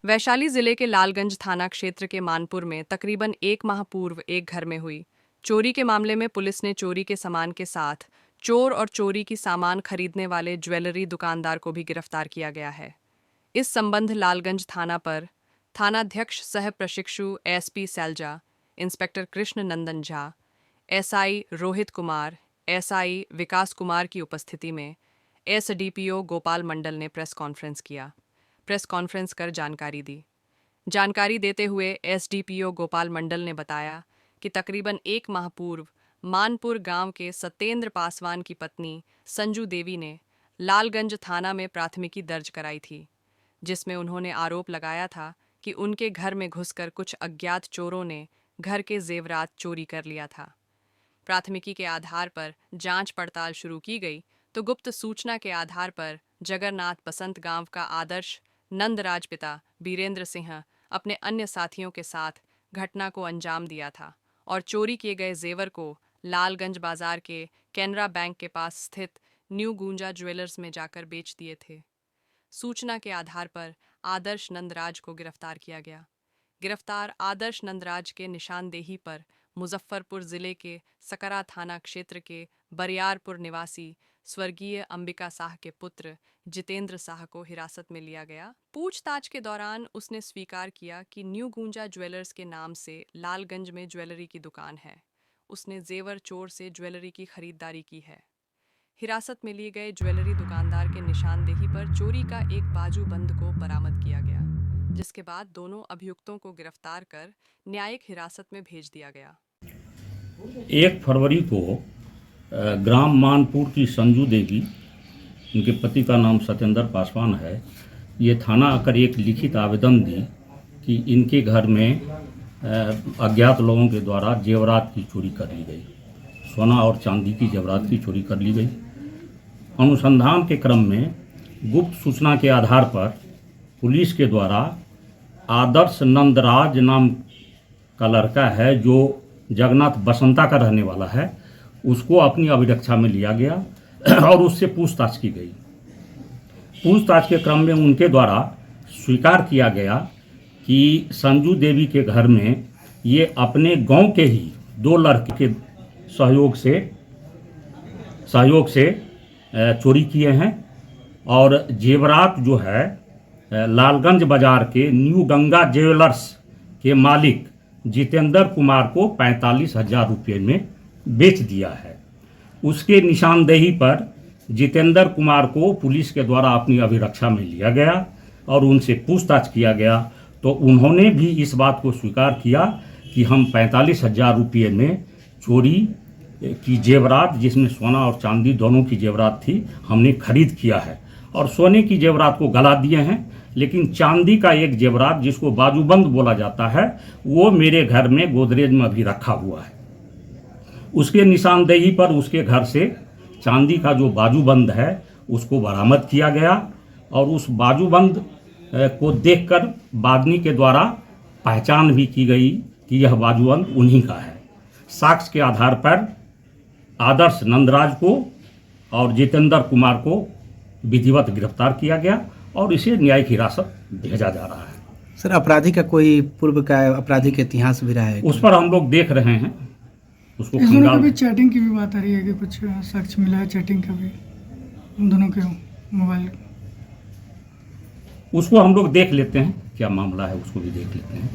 वैशाली जिले के लालगंज थाना क्षेत्र के मानपुर में तकरीबन 1 माह पूर्व एक घर में हुई चोरी के मामले में पुलिस ने चोरी के सामान के साथ चोर और चोरी की सामान खरीदने वाले ज्वेलरी दुकानदार को भी गिरफ्तार किया गया है। इस संबंध लालगंज थाना पर थानाध्यक्ष सह प्रशिक्षु SP Selja, inspector Krishna Nandan Jha, SI Rohit Kumar, SI विकास कुमार की उपस्थिति में एसडीपीओ गोपाल मंडल ने प्रेस कॉन्फ्रेंस कर जानकारी देते हुए एसडीपीओ गोपाल मंडल ने बताया कि तकरीबन 1 माह पूर्व मानपुर गांव के सत्येंद्र पासवान की पत्नी संजू देवी ने लालगंज थाना में प्राथमिकी दर्ज कराई थी, जिसमें उन्होंने आरोप लगाया था कि उनके घर में घुसकर कुछ अज्ञात चोरों ने घर के जेवरात चोरी कर लिया था। प्राथमिकी के आधार पर जांच पड़ताल शुरू की गई तो गुप्त सूचना के आधार पर जगन्नाथ बसंत गांव का आदर्श नंदराज पिता बीरेंद्र सिंह अपने अन्य साथियों के साथ घटना को अंजाम दिया था और चोरी किए गए जेवर को लालगंज बाजार के कैनरा बैंक के पास स्थित न्यू गुंजा ज्वेलर्स में जाकर बेच दिए थे। सूचना के आधार पर आदर्श नंदराज को गिरफ्तार किया गया। गिरफ्तार आदर्श नंदराज के निशानदेही पर मुजफ्फरपुर जिले के सकरा थाना क्षेत्र के बरियारपुर निवासी स्वर्गीय अंबिका साह के पुत्र जितेंद्र साह को हिरासत में लिया गया। पूछताछ के दौरान उसने स्वीकार किया कि न्यू गुंजा ज्वेलर्स के नाम से लालगंज में ज्वेलरी की दुकान है। उसने जेवर चोर से ज्वेलरी की खरीदारी की है। हिरासत में लिए गए ज्वेलरी दुकानदार के निशानदेही पर चोरी का एक बाजूबंद को बरामद किया गया, जिसके बाद दोनों अभियुक्तों को गिरफ्तार कर न्यायिक हिरासत में भेज दिया गया। 1 फरवरी को ग्राम मानपुर की संजू देवी, उनके पति का नाम सत्येंद्र पासवान है, ये थाना आकर एक लिखित आवेदन दी कि इनके घर में अज्ञात लोगों के द्वारा जेवरात की चोरी कर ली गई, सोना और चांदी की जेवरात की चोरी कर ली गई। अनुसंधान के क्रम में गुप्त सूचना के आधार पर पुलिस के द्वारा आदर्श नंदराज नाम का लड़का है जो जगन्नाथ बसंता का रहने वाला है, उसको अपनी अभिरक्षा में लिया गया और उससे पूछताछ की गई। पूछताछ के क्रम में उनके द्वारा स्वीकार किया गया कि संजू देवी के घर में ये अपने गांव के ही 2 लड़के के सहयोग से चोरी किए हैं और जेवरात जो है लालगंज बाजार के न्यू गंगा ज्वेलर्स के मालिक जितेंद्र कुमार को 45,000 रुपये में बेच दिया है। उसके निशानदेही पर जितेंद्र कुमार को पुलिस के द्वारा अपनी अभिरक्षा में लिया गया और उनसे पूछताछ किया गया तो उन्होंने भी इस बात को स्वीकार किया कि हम 45,000 रुपये में चोरी की जेवरात, जिसमें सोना और चांदी दोनों की जेवरात थी, हमने खरीद किया है और सोने की जेवरात को गला दिए हैं, लेकिन चांदी का एक जेवरात जिसको बाजूबंद बोला जाता है वो मेरे घर में गोदरेज में अभी रखा हुआ है। उसके निशानदेही पर उसके घर से चांदी का जो बाजूबंद है उसको बरामद किया गया और उस बाजूबंद को देखकर बादनी के द्वारा पहचान भी की गई कि यह बाजूबंद उन्हीं का है। साक्ष्य के आधार पर आदर्श नंदराज को और जितेंद्र कुमार को विधिवत गिरफ्तार किया गया और इसे न्यायिक हिरासत भेजा जा रहा है। सर, अपराधी का कोई पूर्व का आपराधिक इतिहास भी रहा है? उस पर हम लोग देख रहे हैं उसको। इस दोनों की चैटिंग की भी बात आ रही है कि कुछ साक्ष्य मिला है चैटिंग का भी, उन दोनों के मोबाइल। उसको हम लोग देख लेते हैं, क्या मामला है उसको भी देख लेते हैं।